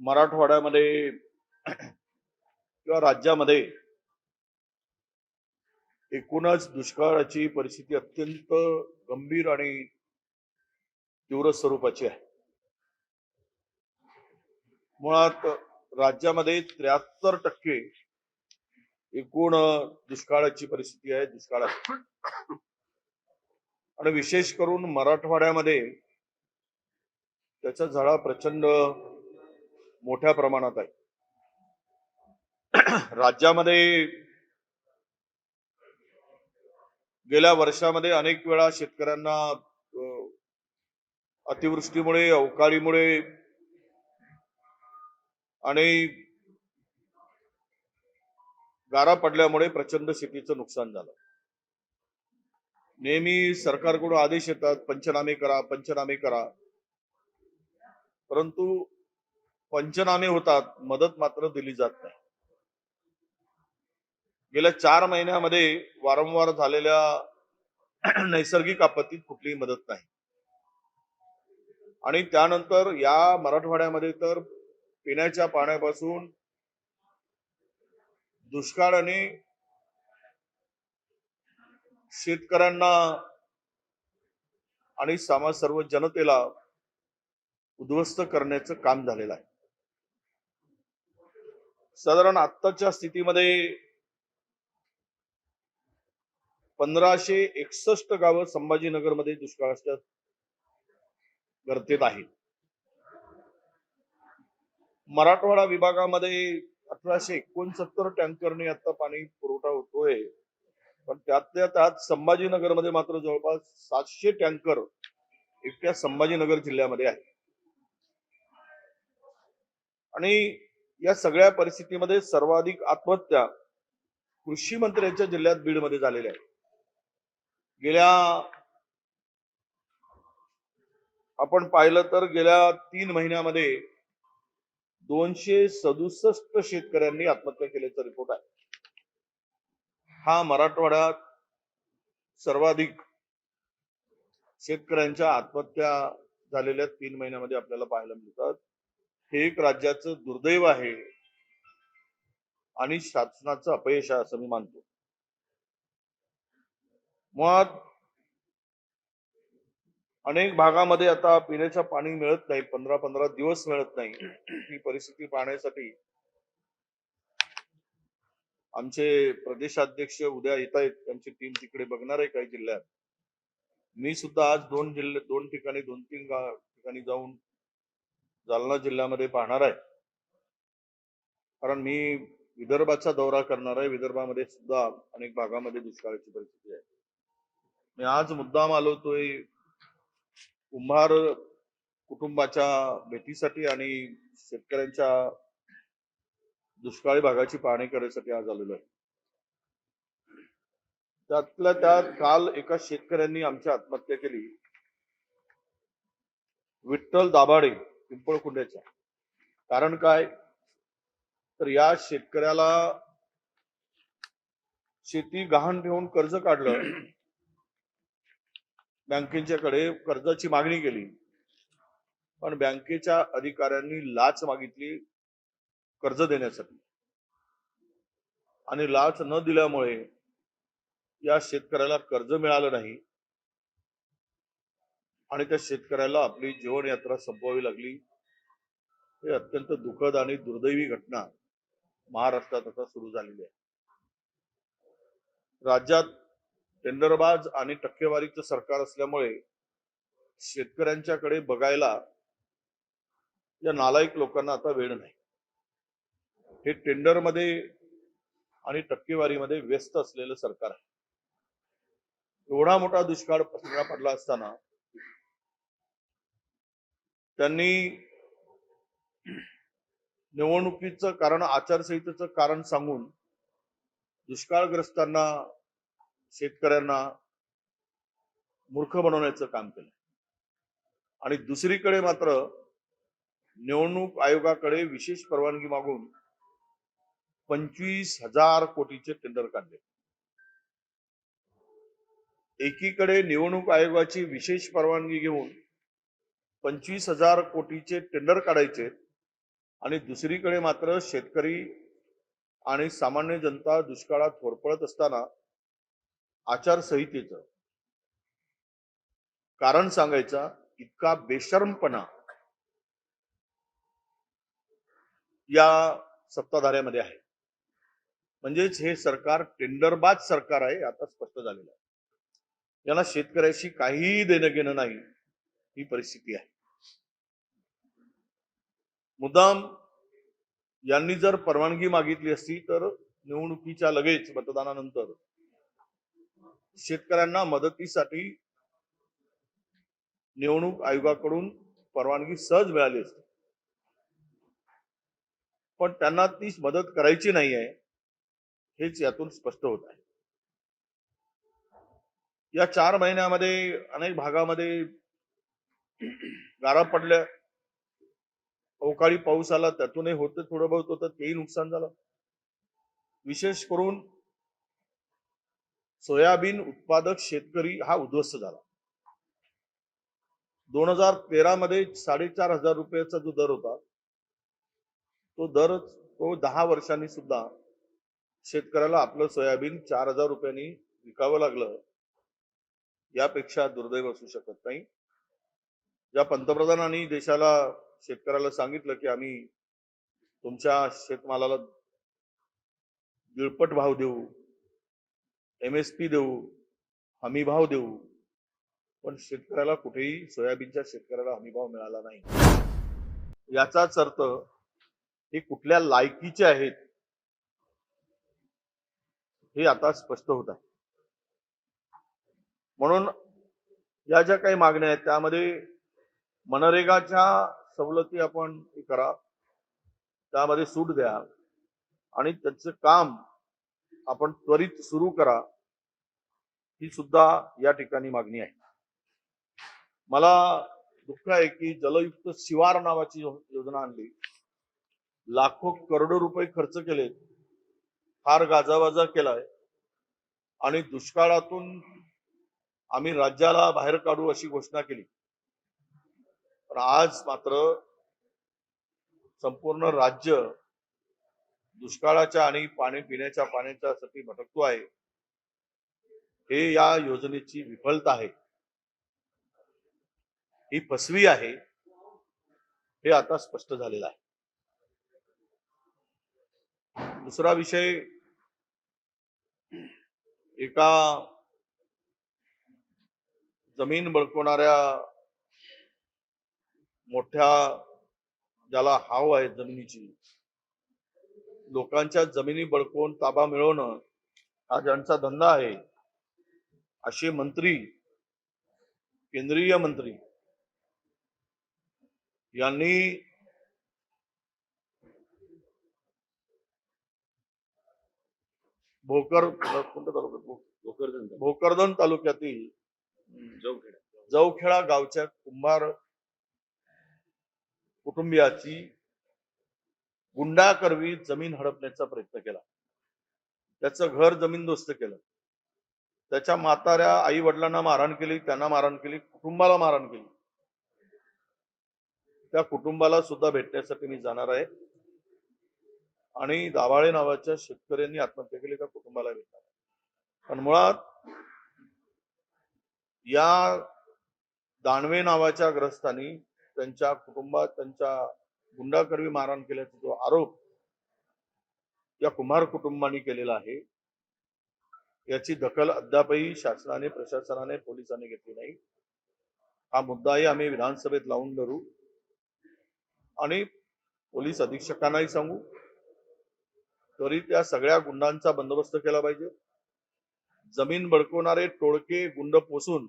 मराठवाड्यामध्ये किंवा राज्यामध्ये एकूणच दुष्काळाची परिस्थिती अत्यंत गंभीर आणि तीव्र स्वरूपाची आहे. मुळात राज्यामध्ये 73% एकूण दुष्काळाची परिस्थिती आहे. दुष्काळ आहे आणि विशेष करून मराठवाड्यामध्ये त्याचा झळा प्रचंड मोठ्या प्रमाणात आहे. राज्यामध्ये गेल्या वर्षामध्ये अनेक वेळा शेतकऱ्यांना अतिवृष्टीमुळे, अवकाळीमुळे आणि गारा पडल्यामुळे प्रचंड शेतीचं नुकसान झालं. नेहमी सरकारकडून आदेश येतात, पंचनामे करा, पंचनामे करा, परंतु पंचनामे होतात, मदत मात्र दिली जात नाही. गेल्या 4 महिन्यामध्ये वारंवार झालेल्या नैसर्गिक आपत्तीत कुठलीही मदत नाही. आणि त्यानंतर या मराठवाड्यामध्ये तर पिण्याच्या पाण्यापासून दुष्काळाने शेतकऱ्यांना आणि सर्व जनतेला उद्ध्वस्त करण्याचं काम झालेलं आहे. साधारण आत्ताच्या स्थितीमध्ये 1561 गावं संभाजीनगरमध्ये दुष्काळाच्या गर्तेत आहेत. मराठवाडा विभागामध्ये 1869 टँकरने आता पाणी पुरवठा होतोय, पण त्यातल्या त्यात संभाजीनगरमध्ये मात्र जवळपास 700 टँकर एकट्या संभाजीनगर जिल्ह्यामध्ये आहे. आणि या सगळ्या परिस्थितीमध्ये सर्वाधिक आत्महत्या कृषी मंत्र्यांच्या जिल्ह्यात बीडमध्ये झालेल्या आहेत. गेल्या आपण पाहिलं तर गेल्या 3 महिन्यामध्ये 267 शेतकऱ्यांनी आत्महत्या केल्याचा रिपोर्ट आहे. हा मराठवाड्यात सर्वाधिक शेतकऱ्यांच्या आत्महत्या झालेल्या 3 महिन्यामध्ये आपल्याला पाहायला मिळतात. हे एक राज्याचं दुर्दैव आहे आणि शासनाचं अपयश आहे असं मी मानतो. मुळात अनेक भागामध्ये आता पिण्याचं पाणी मिळत नाही, 15-15 दिवस मिळत नाही. ही परिस्थिती पाहण्यासाठी आमचे प्रदेशाध्यक्ष उद्या येत आहेत, त्यांची टीम तिकडे बघणार आहे काही जिल्ह्यात. मी सुद्धा आज 2 ठिकाणी 2-3 ठिकाणी जाऊन जालना जिल्ह्यामध्ये पाहणार आहे, कारण मी विदर्भाचा दौरा करणार आहे. विदर्भामध्ये सुद्धा अनेक भागामध्ये दुष्काळाची परिस्थिती आहे. मी आज मुद्दाम आलोय कुंभार कुटुंबाच्या भेटीसाठी आणि शेतकऱ्यांच्या दुष्काळी भागाची पाहणी करण्यासाठी आज आलेलो आहे. त्यातल्या त्यात काल एका शेतकऱ्यांनी आमची आत्महत्या केली, विठ्ठल दाभाडे पिंपळकुंड्याच्या. कारण काय, तर या शेतकऱ्याला शेती गहाण ठेवून कर्ज काढलं, बँकेच्याकडे कर्जाची मागणी केली, पण बँकेच्या अधिकाऱ्यांनी लाच मागितली कर्ज देण्यासाठी, आणि लाच न दिल्यामुळे या शेतकऱ्याला कर्ज मिळालं नाही आणि त्या शेतकऱ्याला आपली जीवनयात्रा संपवावी लागली. हे अत्यंत दुःखद आणि दुर्दैवी घटना महाराष्ट्रात आता सुरू झालेली आहे. राज्यात टेंडरबाज आणि टक्केवारीचं सरकार असल्यामुळे शेतकऱ्यांच्याकडे बघायला या नालायक लोकांना आता वेळ नाही. हे टेंडरमध्ये आणि टक्केवारीमध्ये व्यस्त असलेलं सरकार आहे. एवढा मोठा दुष्काळ पडला असताना त्यांनी निवडणुकीचं कारण, आचारसंहितेचं कारण सांगून दुष्काळग्रस्तांना, शेतकऱ्यांना मूर्ख बनवण्याचं काम केलं. आणि दुसरीकडे मात्र निवडणूक आयोगाकडे विशेष परवानगी मागून 25,000 कोटीचे टेंडर काढले. एकीकडे निवडणूक आयोगाची विशेष परवानगी घेऊन 25,000 कोटीचे टेंडर काढायचे, आणि दुसरीकडे मात्र शेतकरी आणि सामान्य जनता दुष्काळात होरपळत असताना आचारसंहितेचं कारण सांगायचा इतका बेशर्मपणा या सत्ताधाऱ्यामध्ये आहे. म्हणजेच हे सरकार टेंडरबाज सरकार आहे, आता स्पष्ट झालेलं आहे. याला शेतकऱ्याशी काहीही देणं घेणं नाही, ही परिस्थिती आहे. मुद्दाम यांनी जर परवानगी मागितली असती तर निवडणुकीच्या लगेच मतदानानंतर शेतकऱ्यांना मदतीसाठी निवडणूक आयोगाकडून परवानगी सहज मिळाली असती. पण त्यांना ती मदत करायची नाही आहे, हेच यातून स्पष्ट होत आहे. या 4 महिन्यामध्ये अनेक भागामध्ये गारा पडल्या, अवकाळी पाऊस आला, त्यातूनही होतं थोडं बहुत होतं, तेही नुकसान झालं. विशेष करून सोयाबीन उत्पादक शेतकरी हा उद्ध्वस्त झाला. 2013 मध्ये 4,500 रुपयाचा जो दर होता, तो 10 वर्षांनी सुद्धा शेतकऱ्याला आपलं सोयाबीन 4,000 रुपयांनी विकावं लागलं. यापेक्षा दुर्दैव असू शकत नाही. ज्या पंतप्रधानांनी देशाला शेतकऱ्याला सांगितलं की आम्ही तुमच्या शेतमालाला दीडपट भाव देऊ, MSP देऊ, हमी भाव देऊ, पण शेतकऱ्याला कुठेही सोयाबीनच्या शेतकऱ्याला हमी भाव मिळाला नाही. याचाच अर्थ हे कुठल्या लायकीचे आहेत हे आता स्पष्ट होत आहे. म्हणून या ज्या काही मागण्या आहेत त्यामध्ये मनरेगाच्या सवलती आपण करा, त्यामध्ये सूट द्या आणि त्याचं काम आपण त्वरित सुरू करा, ही सुद्धा या ठिकाणी मागणी आहे. मला दुःख आहे की जलयुक्त शिवार नावाची योजना आणली, लाखो करोडो रुपये खर्च केले, फार गाजावाजा केलाय आणि दुष्काळातून आम्ही राज्याला बाहेर काढू अशी घोषणा केली. पण आज मात्र संपूर्ण राज्य दुष्काळाच्या आणि पाणी पिण्याच्या पाण्याच्यासाठी भटकतो आहे. हे या योजनेची विफलता आहे, ही फसवी आहे, हे आता स्पष्ट झालेलं आहे. दुसरा विषय, एका जमीन बळकवणाऱ्या मोठ्या ज्याला हाव आहे जमिनीची, लोकांच्या जमिनी बळकवून ताबा मिळवणं हा ज्यांचा धंदा आहे, असे मंत्री, केंद्रीय मंत्री यांनी भोकरदन तालुक्यातील जवखेडा गावच्या कुंभार कुटुंबियाची गुंडाकरवी जमीन हडपण्याचा प्रयत्न केला. त्याचं घर जमीनदोस्त केलं. त्याच्या म्हाताऱ्या आई वडिलांना मारहाण केली, त्यांना मारहाण केली, कुटुंबाला मारहाण केली. त्या कुटुंबाला सुद्धा भेटण्यासाठी मी जाणार आहे आणि दाभाळे नावाच्या शेतकऱ्यांनी आत्महत्या केली, त्या कुटुंबाला भेटणार आहे. पण मुळात या दानवे नावाच्या ग्रस्तांनी त्यांच्या कुटुंबात त्यांच्या गुंडाकरवी मारहाण केल्याचा जो आरोप या कुंभार कुटुंबाने केलेला आहे, याची दखल अद्यापही शासनाने, प्रशासनाने, पोलिसांनी घेतली नाही. हा मुद्दाही आम्ही विधानसभेत लावून धरू आणि पोलीस अधीक्षकांनाही सांगू, तरी त्या सगळ्या गुंडांचा बंदोबस्त केला पाहिजे. जमीन बळकवणारे टोळके गुंड पोसून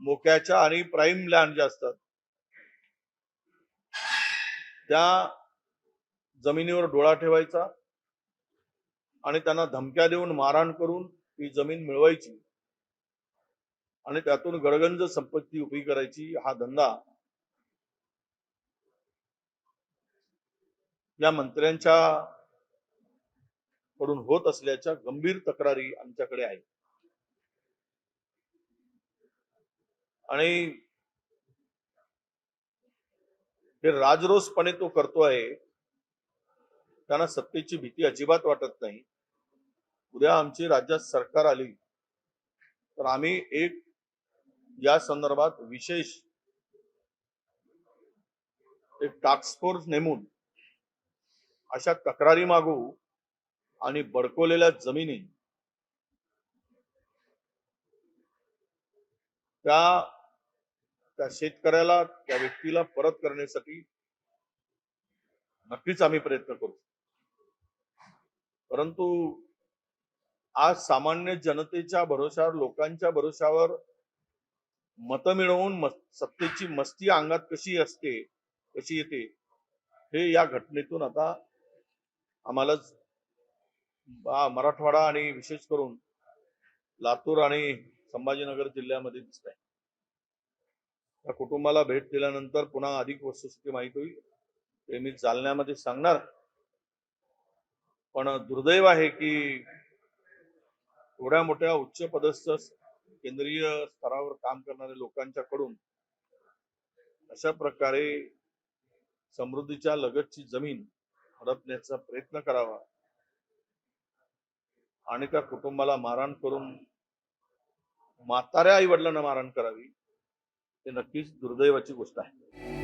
मोक्याच्या आणि प्राईम लँड ज्या असतात त्या जमिनीवर डोळा ठेवायचा आणि त्यांना धमक्या देऊन मारहाण करून ती जमीन मिळवायची आणि त्यातून गडगंज संपत्ती उभी करायची, हा धंदा या मंत्र्यांच्या कडून होत असल्याच्या गंभीर तक्रारी आमच्याकडे आहेत. आणि हे राजरोसपणे तो करतो आहे. त्यांना सत्तेची भीती अजिबात वाटत नाही. उद्या आमची राज्यात सरकार आली तर आम्ही एक या संदर्भात विशेष एक टास्क फोर्स नेमून अशा तक्रारी मागू आणि बडकवलेल्या जमिनी त्या त्या शेतकऱ्याला त्या व्यक्तीला परत करण्यासाठी नक्कीच आम्ही प्रयत्न करू. परंतु आज सामान्य जनतेच्या भरोशावर लोकांच्या भरोशावर मतं मिळवून सत्तेची मस्ती अंगात कशी असते कशी येते हे या घटनेतून आता आम्हाला मराठवाडा आणि विशेष करून लातूर आणि संभाजीनगर जिल्ह्यामध्ये दिसत आहे. त्या कुटुंबाला भेट दिल्यानंतर पुन्हा अधिक वस्तुस्थिती माहित होईल ते मी जालन्यामध्ये सांगणार. पण दुर्दैव आहे की एवढ्या मोठ्या उच्च पदस्थ केंद्रीय स्तरावर काम करणाऱ्या लोकांच्याकडून अशा प्रकारे समृद्धीच्या लगतची जमीन हडपण्याचा प्रयत्न करावा आणि त्या कुटुंबाला मारहाण करून म्हाताऱ्या आई वडिलांना मारहाण करावी हे नक्कीच दुर्दैवाची गोष्ट आहे.